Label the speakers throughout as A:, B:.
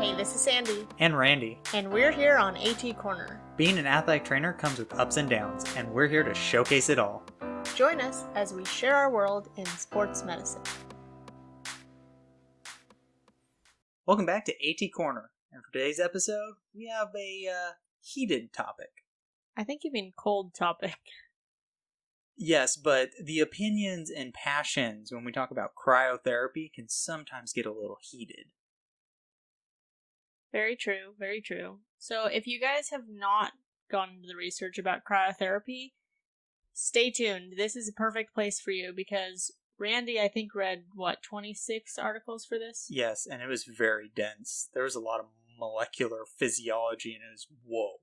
A: Hey, this is Sandy.
B: And Randy.
A: And we're here on AT Corner.
B: Being an athletic trainer comes with ups and downs, and we're here to showcase it all.
A: Join us as we share our world in sports medicine.
B: Welcome back to AT Corner. And for today's episode, we have a heated topic.
A: I think you mean cold topic.
B: Yes, but the opinions and passions when we talk about cryotherapy can sometimes get a little heated.
A: Very true, very true. So if you guys have not gone into the research about cryotherapy, stay tuned. This is a perfect place for you because Randy, I think, read, 26 articles for this?
B: Yes, and it was very dense. There was a lot of molecular physiology, and it was whoa.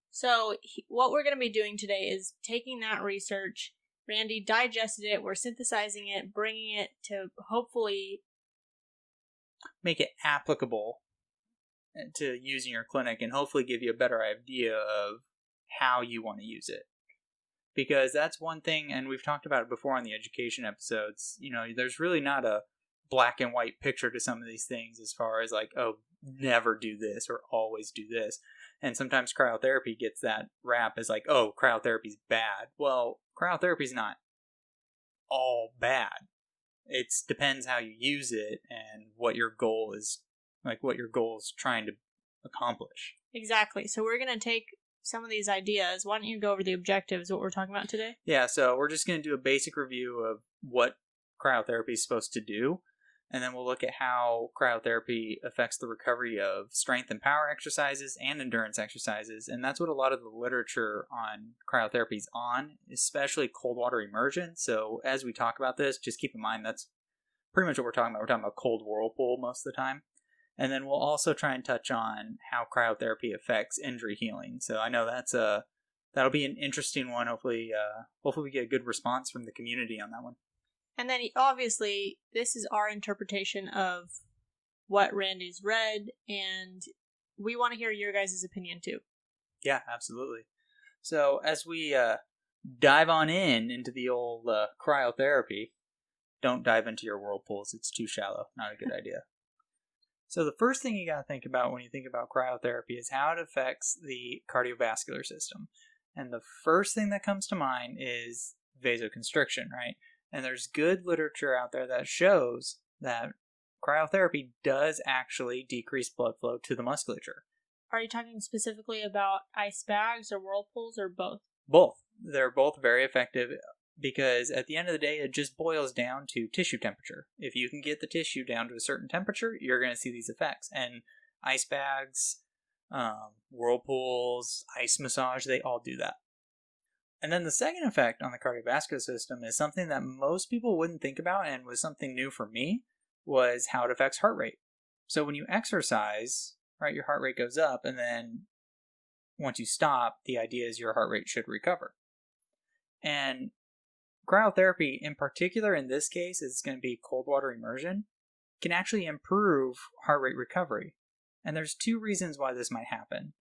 A: So what we're going to be doing today is taking that research. Randy digested it, we're synthesizing it, bringing it to hopefully
B: make it applicable to use in your clinic and hopefully give you a better idea of how you want to use it. Because that's one thing, and we've talked about it before on the education episodes, there's really not a black and white picture to some of these things as far as like, oh, never do this or always do this. And sometimes cryotherapy gets that rap as like, oh, cryotherapy's bad. Well, cryotherapy's not all bad. It depends how you use it and what your goal is, trying to accomplish.
A: Exactly. So we're going to take some of these ideas. Why don't you go over the objectives, what we're talking about today?
B: Yeah, so we're just going to do a basic review of what cryotherapy is supposed to do. And then we'll look at how cryotherapy affects the recovery of strength and power exercises and endurance exercises. And that's what a lot of the literature on cryotherapy is on, especially cold water immersion. So as we talk about this, just keep in mind that's pretty much what we're talking about. We're talking about cold whirlpool most of the time. And then we'll also try and touch on how cryotherapy affects injury healing. So I know that'll be an interesting one. Hopefully we get a good response from the community on that one.
A: And then, obviously, this is our interpretation of what Randy's read, and we want to hear your guys' opinion, too.
B: Yeah, absolutely. So, as we dive on into the old cryotherapy, don't dive into your whirlpools. It's too shallow. Not a good idea. So, the first thing you got to think about when you think about cryotherapy is how it affects the cardiovascular system. And the first thing that comes to mind is vasoconstriction, right? And there's good literature out there that shows that cryotherapy does actually decrease blood flow to the musculature.
A: Are you talking specifically about ice bags or whirlpools or both?
B: Both. They're both very effective because at the end of the day, it just boils down to tissue temperature. If you can get the tissue down to a certain temperature, you're going to see these effects. And ice bags, whirlpools, ice massage, they all do that. And then the second effect on the cardiovascular system is something that most people wouldn't think about and was something new for me, was how it affects heart rate. So when you exercise, right, your heart rate goes up, and then once you stop, the idea is your heart rate should recover. And cryotherapy, in particular in this case, is going to be cold water immersion, can actually improve heart rate recovery. And there's two reasons why this might happen.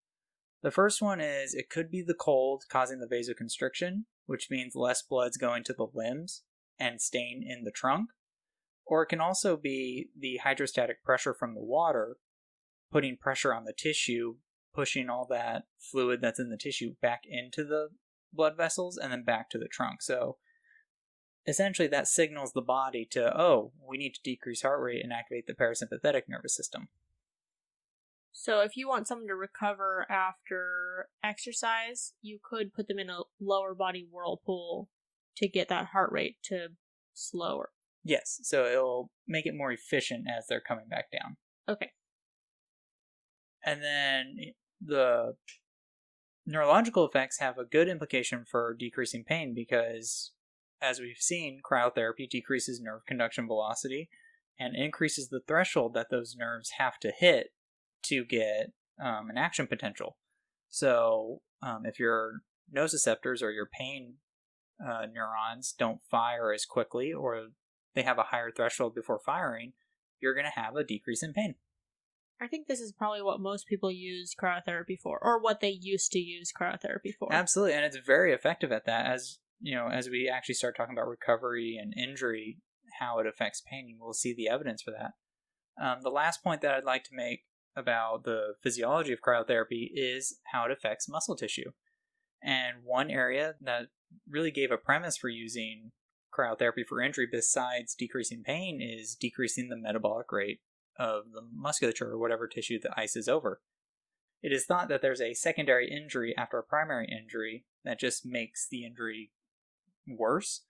B: The first one is it could be the cold causing the vasoconstriction, which means less blood's going to the limbs and staying in the trunk. Or it can also be the hydrostatic pressure from the water putting pressure on the tissue, pushing all that fluid that's in the tissue back into the blood vessels and then back to the trunk. So essentially that signals the body to, oh, we need to decrease heart rate and activate the parasympathetic nervous system.
A: So if you want someone to recover after exercise, you could put them in a lower body whirlpool to get that heart rate to slower.
B: Yes, so it'll make it more efficient as they're coming back down.
A: Okay.
B: And then the neurological effects have a good implication for decreasing pain because, as we've seen, cryotherapy decreases nerve conduction velocity and increases the threshold that those nerves have to hit to get an action potential. So if your nociceptors or your pain neurons don't fire as quickly or they have a higher threshold before firing, you're going to have a decrease in pain.
A: I think this is probably what most people use cryotherapy for, or what they used to use cryotherapy for.
B: Absolutely, and it's very effective at that. As we actually start talking about recovery and injury, how it affects pain, we'll see the evidence for that. The last point that I'd like to make about the physiology of cryotherapy is how it affects muscle tissue. And one area that really gave a premise for using cryotherapy for injury besides decreasing pain is decreasing the metabolic rate of the musculature or whatever tissue the ice is over. It is thought that there's a secondary injury after a primary injury that just makes the injury worse.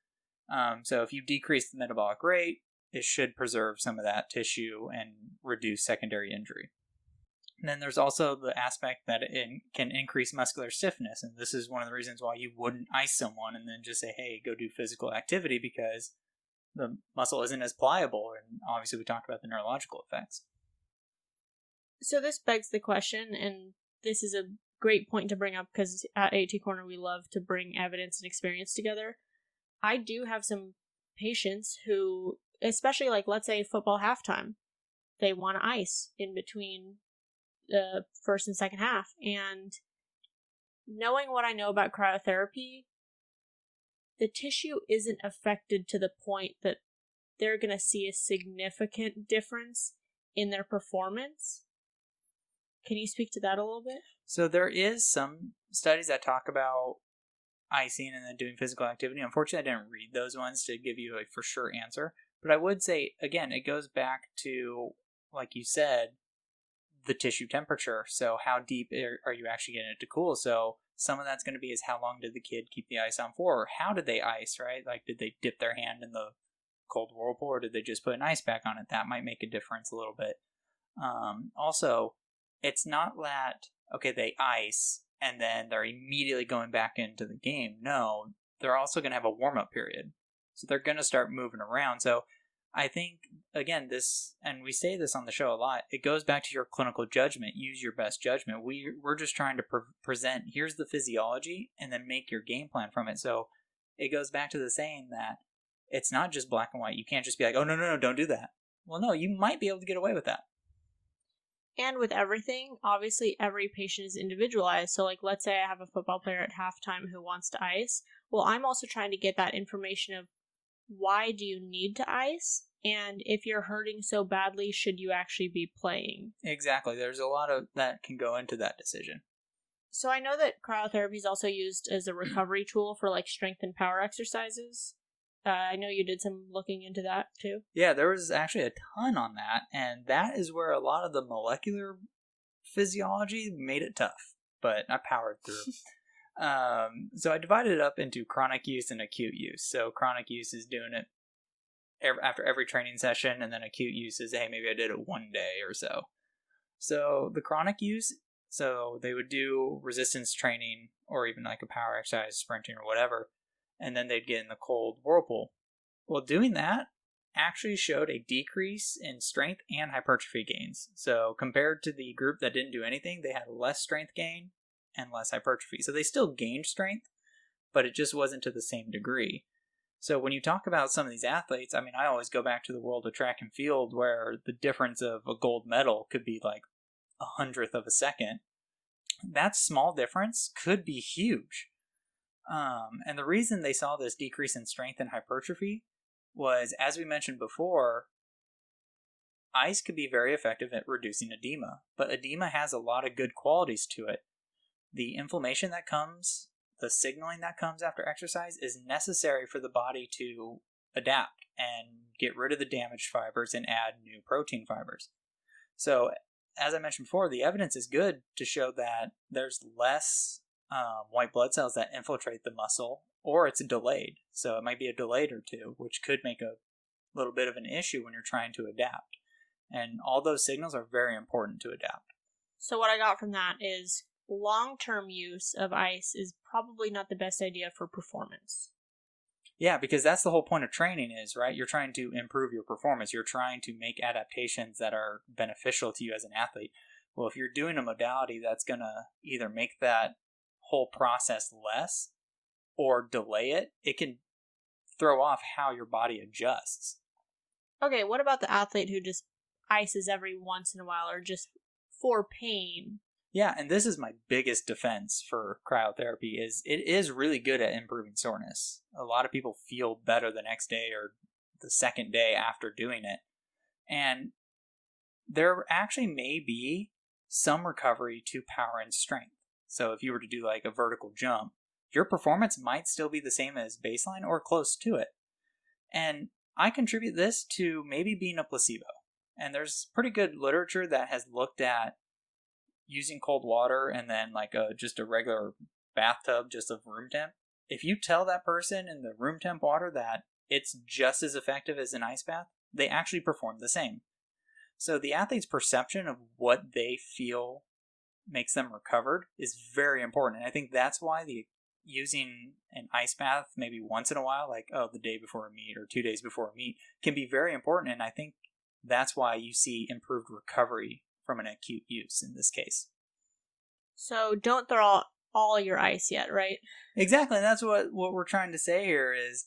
B: So if you decrease the metabolic rate, it should preserve some of that tissue and reduce secondary injury. And then there's also the aspect that it can increase muscular stiffness, and this is one of the reasons why you wouldn't ice someone and then just say, hey, go do physical activity, because the muscle isn't as pliable, and obviously we talked about the neurological effects.
A: So this begs the question, and this is a great point to bring up because at AT Corner we love to bring evidence and experience together. I do have some patients who, especially like let's say football halftime, they want to ice in between the first and second half, and knowing what I know about cryotherapy, the tissue isn't affected to the point that they're going to see a significant difference in their performance. Can you speak to that a little bit?
B: So there is some studies that talk about icing and then doing physical activity. Unfortunately, I didn't read those ones to give you a for sure answer. But I would say, again, it goes back to, like you said, the tissue temperature. So how deep are you actually getting it to cool? So some of that's going to be is how long did the kid keep the ice on for? Or how did they ice, right? Like, did they dip their hand in the cold whirlpool, or did they just put an ice pack on it? That might make a difference a little bit. Also, it's not that, okay, they ice and then they're immediately going back into the game. No, they're also going to have a warm-up period. So they're going to start moving around. So I think, again, this, and we say this on the show a lot, it goes back to your clinical judgment. Use your best judgment. We're just trying to present, here's the physiology, and then make your game plan from it. So it goes back to the saying that it's not just black and white. You can't just be like, oh, no, don't do that. Well, no, you might be able to get away with that.
A: And with everything, obviously every patient is individualized. So like, let's say I have a football player at halftime who wants to ice. Well, I'm also trying to get that information of why do you need to ice? And if you're hurting so badly, should you actually be playing?
B: Exactly. There's a lot of that can go into that decision.
A: So I know that cryotherapy is also used as a recovery tool for like strength and power exercises. I know you did some looking into that too.
B: Yeah, there was actually a ton on that, and that is where a lot of the molecular physiology made it tough, but I powered through. So I divided it up into chronic use and acute use. So chronic use is doing it after every training session, and then acute use is, hey, maybe I did it one day or so. So the chronic use, so they would do resistance training or even like a power exercise, sprinting or whatever, and then they'd get in the cold whirlpool. Well, doing that actually showed a decrease in strength and hypertrophy gains. So compared to the group that didn't do anything, they had less strength gain and less hypertrophy. So they still gained strength, but it just wasn't to the same degree. So when you talk about some of these athletes, I mean, I always go back to the world of track and field where the difference of a gold medal could be like 1/100th of a second. That small difference could be huge. And the reason they saw this decrease in strength and hypertrophy was, as we mentioned before, ice could be very effective at reducing edema, but edema has a lot of good qualities to it. The inflammation that comes, the signaling that comes after exercise is necessary for the body to adapt and get rid of the damaged fibers and add new protein fibers. So, as I mentioned before, the evidence is good to show that there's less white blood cells that infiltrate the muscle, or it's delayed. So it might be a delayed or two, which could make a little bit of an issue when you're trying to adapt. And all those signals are very important to adapt.
A: So what I got from that is long-term use of ice is probably not the best idea for performance.
B: Yeah, because that's the whole point of training is, right? You're trying to improve your performance. You're trying to make adaptations that are beneficial to you as an athlete. Well, if you're doing a modality that's going to either make that whole process less or delay it, it can throw off how your body adjusts.
A: Okay, what about the athlete who just ices every once in a while or just for pain?
B: Yeah, and this is my biggest defense for cryotherapy is it is really good at improving soreness. A lot of people feel better the next day or the second day after doing it. And there actually may be some recovery to power and strength. So if you were to do like a vertical jump, your performance might still be the same as baseline or close to it. And I contribute this to maybe being a placebo. And there's pretty good literature that has looked at using cold water and then like just a regular bathtub just of room temp. If you tell that person in the room temp water that it's just as effective as an ice bath, they actually perform the same. So the athlete's perception of what they feel makes them recovered is very important. And I think that's why using an ice bath maybe once in a while, like the day before a meet or 2 days before a meet, can be very important. And I think that's why you see improved recovery from an acute use in this case.
A: So don't throw all your ice yet, right?
B: Exactly. And that's what we're trying to say here is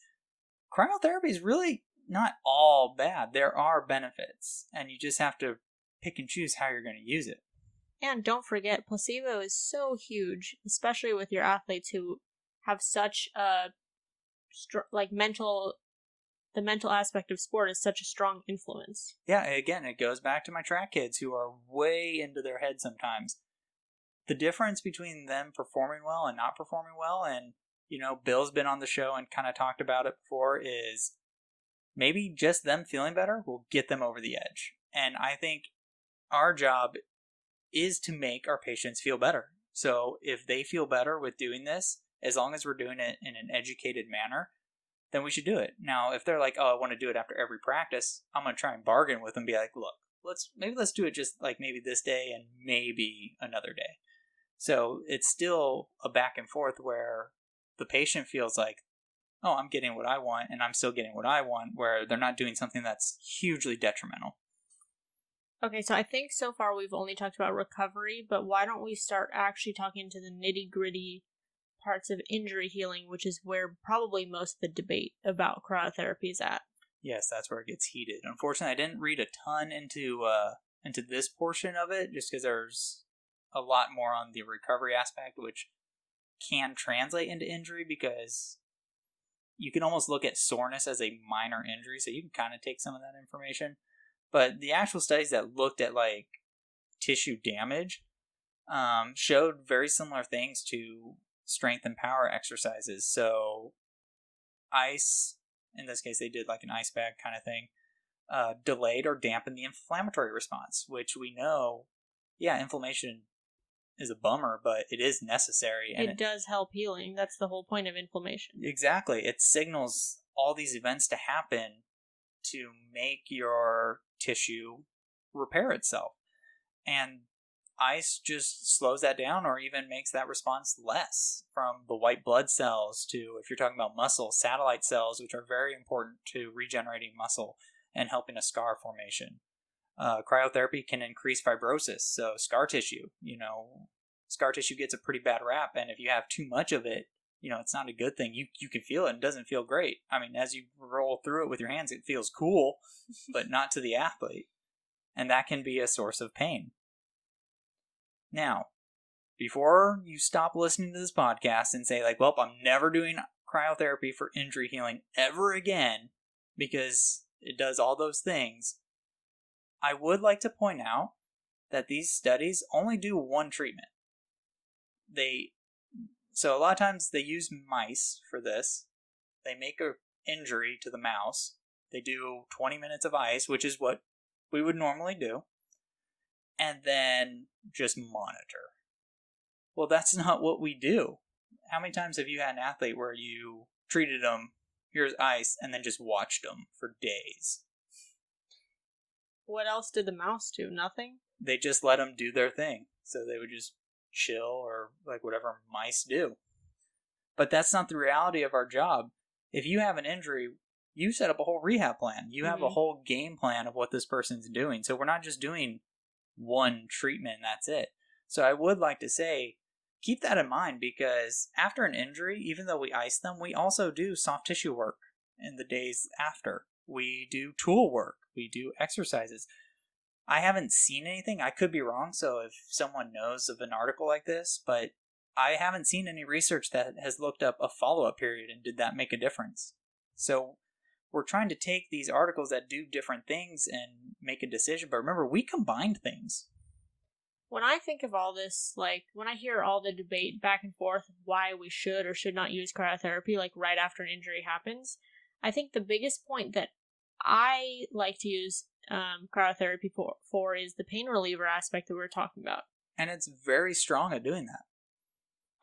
B: cryotherapy is really not all bad. There are benefits, and you just have to pick and choose how you're going to use it.
A: And don't forget, placebo is so huge, especially with your athletes who have such a the mental aspect of sport is such a strong influence.
B: Yeah, again, it goes back to my track kids who are way into their head sometimes. The difference between them performing well and not performing well, and Bill's been on the show and kind of talked about it before, is maybe just them feeling better will get them over the edge. And I think our job is to make our patients feel better. So if they feel better with doing this, as long as we're doing it in an educated manner, then we should do it. Now, if they're like, oh, I want to do it after every practice, I'm going to try and bargain with them and be like, look, let's do it just like maybe this day and maybe another day. So it's still a back and forth where the patient feels like, oh, I'm getting what I want and I'm still getting what I want, where they're not doing something that's hugely detrimental.
A: Okay, so I think so far we've only talked about recovery, but why don't we start actually talking to the nitty-gritty parts of injury healing, which is where probably most of the debate about cryotherapy is at.
B: Yes, that's where it gets heated. Unfortunately, I didn't read a ton into this portion of it, just because there's a lot more on the recovery aspect, which can translate into injury, because you can almost look at soreness as a minor injury, so you can kind of take some of that information. But the actual studies that looked at like tissue damage showed very similar things to strength and power exercises. So ice, in this case they did like an ice bag kind of thing, delayed or dampened the inflammatory response, which we know, inflammation is a bummer, but it is necessary. And
A: it does help healing. That's the whole point of inflammation.
B: Exactly. It signals all these events to happen to make your tissue repair itself. And ice just slows that down or even makes that response less, from the white blood cells to, if you're talking about muscle, satellite cells, which are very important to regenerating muscle and helping a scar formation. Cryotherapy can increase fibrosis, so scar tissue. Scar tissue gets a pretty bad rap, and if you have too much of it, it's not a good thing. You can feel it and it doesn't feel great. I mean, as you roll through it with your hands, it feels cool, but not to the athlete. And that can be a source of pain. Now, before you stop listening to this podcast and say like, well, I'm never doing cryotherapy for injury healing ever again because it does all those things, I would like to point out that these studies only do one treatment. So a lot of times they use mice for this. They make an injury to the mouse. They do 20 minutes of ice, which is what we would normally do, and then just monitor. Well, that's not what we do. How many times have you had an athlete where you treated them, here's ice, and then just watched them for days?
A: What else did the mouse do? Nothing?
B: They just let them do their thing. So they would just chill or like whatever mice do. But that's not the reality of our job. If you have an injury, you set up a whole rehab plan. You have a whole game plan of what this person's doing. So we're not just doing one treatment and that's it. So I would like to say, keep that in mind, because after an injury, even though we ice them, we also do soft tissue work in the days after. We do tool work. We do exercises. I haven't seen anything. I could be wrong, so if someone knows of an article like this, but I haven't seen any research that has looked up a follow-up period and did that make a difference. So we're trying to take these articles that do different things and make a decision. But remember, we combined things.
A: When I think of all this, like, when I hear all the debate back and forth why we should or should not use cryotherapy, like, right after an injury happens, I think the biggest point that I like to use cryotherapy for is the pain reliever aspect that we were talking about.
B: And it's very strong at doing that.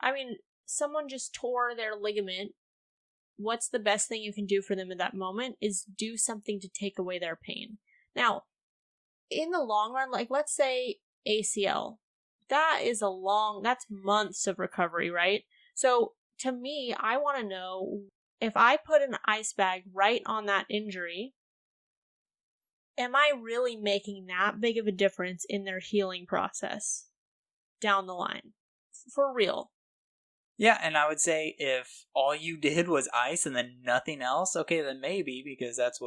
A: I mean, someone just tore their ligament. What's the best thing you can do for them in that moment is do something to take away their pain. Now, in the long run, like, let's say ACL, that's months of recovery, right? So to me, I want to know, if I put an ice bag right on that injury, am I really making that big of a difference in their healing process down the line? For real.
B: Yeah, and I would say if all you did was ice and then nothing else, okay, then maybe, because that's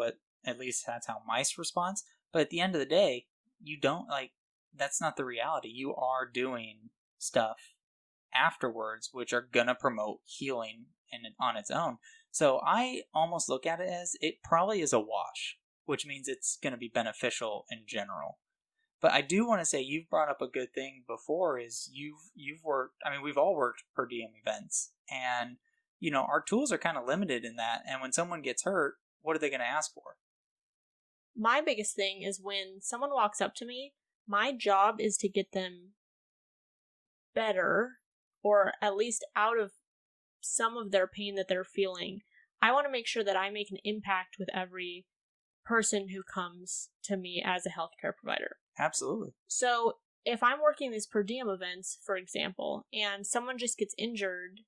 B: how mice respond. But at the end of the day, you don't, like, that's not the reality. You are doing stuff afterwards which are gonna promote healing on its own. So I almost look at it as it probably is a wash, which means it's gonna be beneficial in general. But I do want to say, you've brought up a good thing before, is you've worked, I mean, we've all worked per diem events, and our tools are kind of limited in that, and when someone gets hurt, what are they going to ask for?
A: My biggest thing is when someone walks up to me, my job is to get them better, or at least out of some of their pain that they're feeling. I want to make sure that I make an impact with every person who comes to me as a healthcare provider.
B: Absolutely.
A: So if I'm working these per diem events, for example, and someone just gets injured,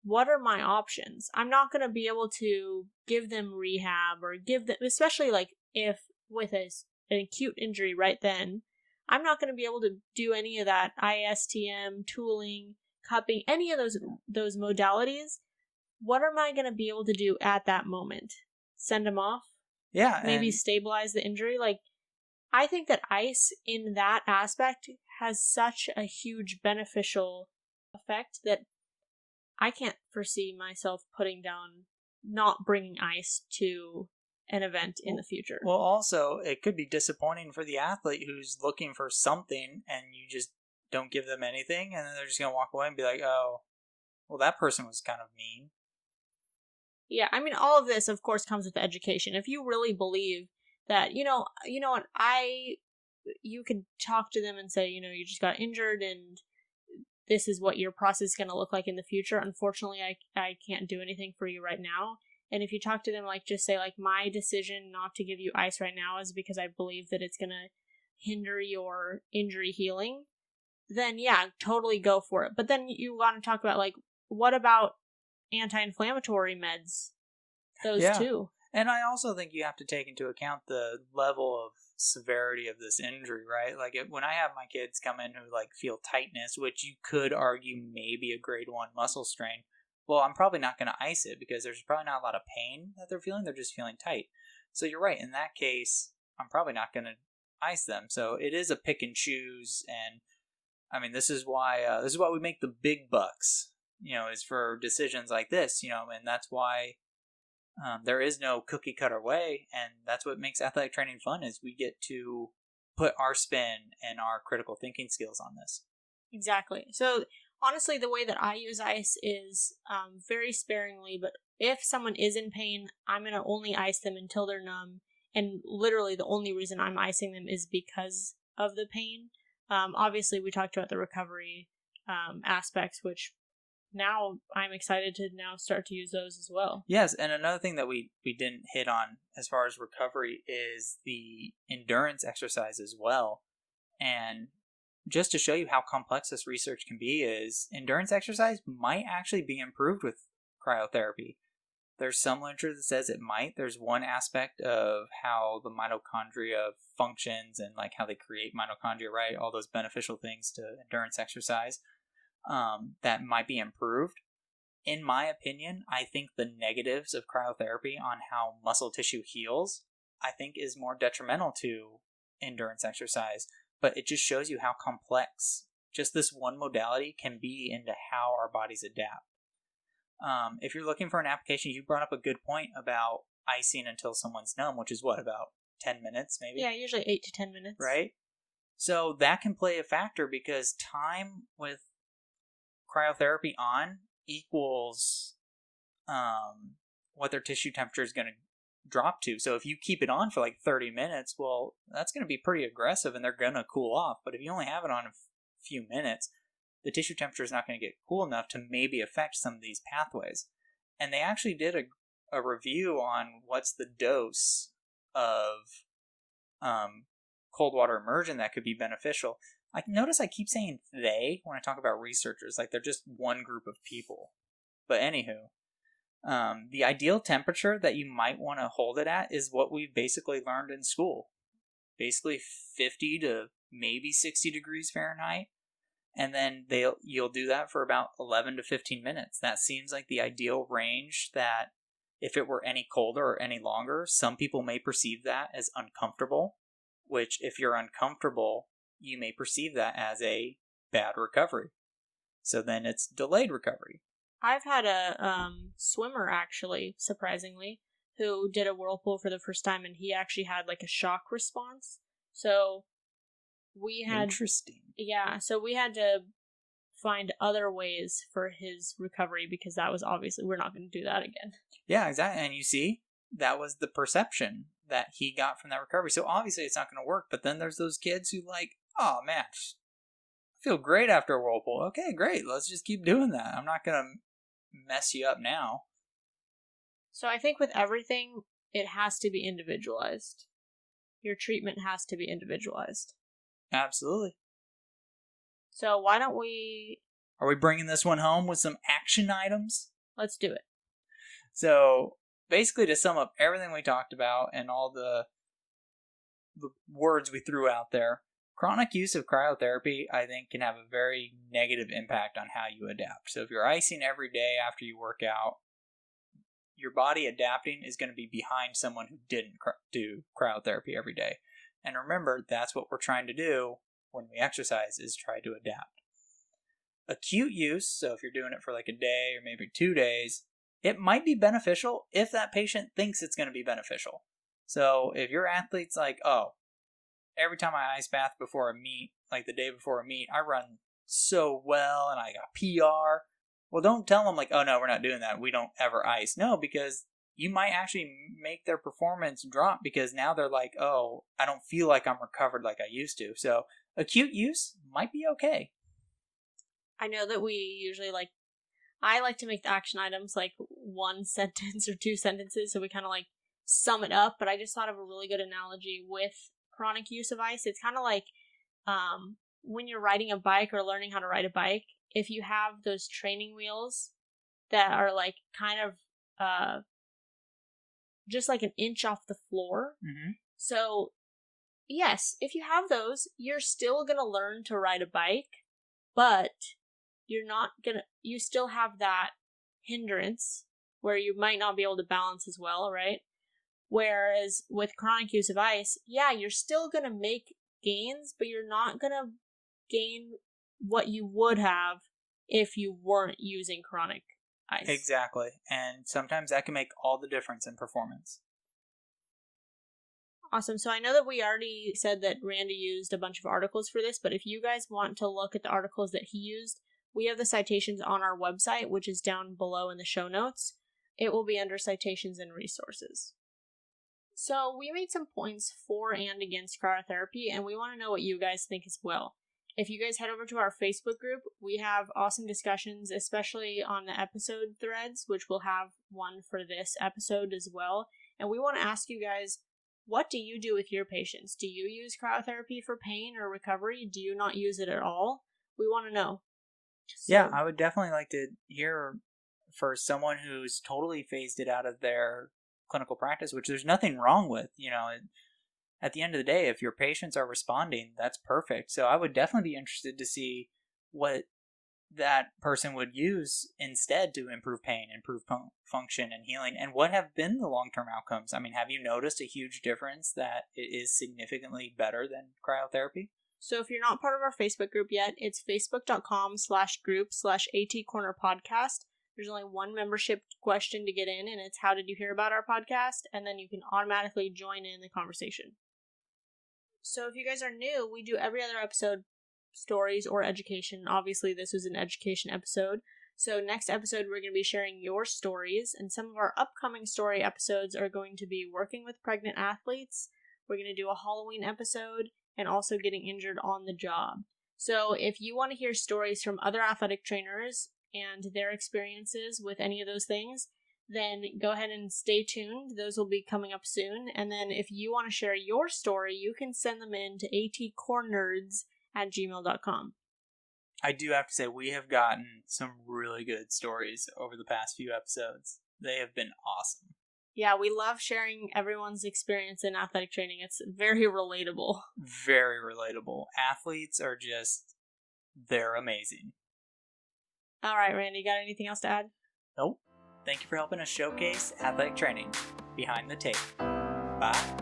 A: what are my options? I'm not going to be able to give them rehab or give them, especially like if with an acute injury right then, I'm not going to be able to do any of that ISTM, tooling, cupping, any of those modalities. What am I going to be able to do at that moment? Send them off?
B: Yeah.
A: Maybe stabilize the injury? Like, I think that ice in that aspect has such a huge beneficial effect that I can't foresee myself not bringing ice to an event in the future.
B: Well, also, it could be disappointing for the athlete who's looking for something and you just don't give them anything, and then they're just going to walk away and be like, oh, well, that person was kind of mean.
A: Yeah, I mean, all of this, of course, comes with education. If you really believe that, you know what, you could talk to them and say, you just got injured and this is what your process is going to look like in the future. Unfortunately, I can't do anything for you right now. And if you talk to them, like, just say, like, my decision not to give you ice right now is because I believe that it's going to hinder your injury healing, then yeah, totally go for it. But then you want to talk about, like, what about anti-inflammatory meds? Those too.
B: And I also think you have to take into account the level of severity of this injury, right? Like, when I have my kids come in who, like, feel tightness, which you could argue maybe a grade 1 muscle strain, well, I'm probably not going to ice it because there's probably not a lot of pain that they're feeling. They're just feeling tight. So you're right. In that case, I'm probably not going to ice them. So it is a pick and choose. And I mean, this is why we make the big bucks, is for decisions like this, and that's why there is no cookie cutter way. And that's what makes athletic training fun, is we get to put our spin and our critical thinking skills on this.
A: Exactly. So honestly, the way that I use ice is very sparingly, but if someone is in pain, I'm going to only ice them until they're numb. And literally the only reason I'm icing them is because of the pain. Obviously, we talked about the recovery aspects, which now I'm excited to now start to use those as well.
B: Yes, and another thing that we didn't hit on as far as recovery is the endurance exercise as well. And just to show you how complex this research can be, is endurance exercise might actually be improved with cryotherapy. There's some literature that says it might. There's one aspect of how the mitochondria functions and like how they create mitochondria, right? All those beneficial things to endurance exercise that might be improved. In my opinion, I think the negatives of cryotherapy on how muscle tissue heals, I think, is more detrimental to endurance exercise. But it just shows you how complex just this one modality can be into how our bodies adapt. If you're looking for an application, you brought up a good point about icing until someone's numb, which is what, about 10 minutes maybe?
A: Yeah, usually 8 to 10 minutes.
B: Right? So that can play a factor because time with cryotherapy on equals what their tissue temperature is going to drop to. So if you keep it on for like 30 minutes, well, that's going to be pretty aggressive and they're going to cool off. But if you only have it on a few minutes, the tissue temperature is not going to get cool enough to maybe affect some of these pathways. And they actually did a review on what's the dose of cold water immersion that could be beneficial. I notice I keep saying they when I talk about researchers, like they're just one group of people. But anywho, the ideal temperature that you might want to hold it at is what we've basically learned in school. Basically 50 to maybe 60 degrees Fahrenheit. And then you'll do that for about 11 to 15 minutes. That seems like the ideal range that if it were any colder or any longer, some people may perceive that as uncomfortable, which if you're uncomfortable, you may perceive that as a bad recovery. So then it's delayed recovery.
A: I've had a swimmer, actually, surprisingly, who did a whirlpool for the first time, and he actually had like a shock response. So we had...
B: Interesting.
A: Yeah, so we had to find other ways for his recovery because that was obviously... We're not going to do that again.
B: Yeah, exactly. And you see, that was the perception that he got from that recovery. So obviously it's not going to work, but then there's those kids who like, oh man, I feel great after a whirlpool. Okay, great. Let's just keep doing that. I'm not going to mess you up now.
A: So I think with everything, it has to be individualized. Your treatment has to be individualized.
B: Absolutely.
A: So why don't we...
B: Are we bringing this one home with some action items?
A: Let's do it.
B: So basically to sum up everything we talked about and all the words we threw out there, chronic use of cryotherapy, I think, can have a very negative impact on how you adapt. So if you're icing every day after you work out, your body adapting is going to be behind someone who didn't do cryotherapy every day. And remember, that's what we're trying to do when we exercise, is try to adapt. Acute use, so if you're doing it for like a day or maybe 2 days, it might be beneficial if that patient thinks it's going to be beneficial. So if your athlete's like, oh, every time I ice bath before a meet, like the day before a meet, I run so well and I got PR. Well, don't tell them like, oh no, we're not doing that. We don't ever ice. No, because you might actually make their performance drop because now they're like, oh, I don't feel like I'm recovered like I used to. So acute use might be okay.
A: I know that we usually I like to make the action items like one sentence or 2 sentences so we kind of like sum it up, but I just thought of a really good analogy with chronic use of ice. It's kind of like when you're riding a bike or learning how to ride a bike, if you have those training wheels that are like kind of just like an inch off the floor. Mm-hmm. So yes, if you have those, you're still going to learn to ride a bike, but you still have that hindrance where you might not be able to balance as well, right? Whereas with chronic use of ice, yeah, you're still going to make gains, but you're not going to gain what you would have if you weren't using chronic ice.
B: Exactly. And sometimes that can make all the difference in performance.
A: Awesome. So I know that we already said that Randy used a bunch of articles for this, but if you guys want to look at the articles that he used, we have the citations on our website, which is down below in the show notes. It will be under citations and resources. So we made some points for and against cryotherapy, and we want to know what you guys think as well. If you guys head over to our Facebook group, we have awesome discussions, especially on the episode threads, which we'll have one for this episode as well. And we want to ask you guys, what do you do with your patients? Do you use cryotherapy for pain or recovery? Do you not use it at all? We want to know. So,
B: yeah, I would definitely like to hear for someone who's totally phased it out of their clinical practice, which there's nothing wrong with. You know, at the end of the day, if your patients are responding, that's perfect. So I would definitely be interested to see what that person would use instead to improve pain, improve function and healing, and what have been the long-term outcomes. I mean, have you noticed a huge difference that it is significantly better than cryotherapy?
A: So if you're not part of our Facebook group yet, it's facebook.com/group/atcornerpodcast. There's only one membership question to get in, and it's how did you hear about our podcast? And then you can automatically join in the conversation. So if you guys are new, we do every other episode stories or education. Obviously, this was an education episode. So next episode, we're going to be sharing your stories, and some of our upcoming story episodes are going to be working with pregnant athletes. We're going to do a Halloween episode, and also getting injured on the job. So if you want to hear stories from other athletic trainers and their experiences with any of those things, then go ahead and stay tuned. Those will be coming up soon. And then if you want to share your story, you can send them in to atcornerds@gmail.com.
B: I do have to say, we have gotten some really good stories over the past few episodes. They have been awesome.
A: Yeah, we love sharing everyone's experience in athletic training. It's very relatable.
B: Very relatable. Athletes are just, they're amazing.
A: All right, Randy, got anything else to add?
B: Nope. Thank you for helping us showcase athletic training behind the tape. Bye.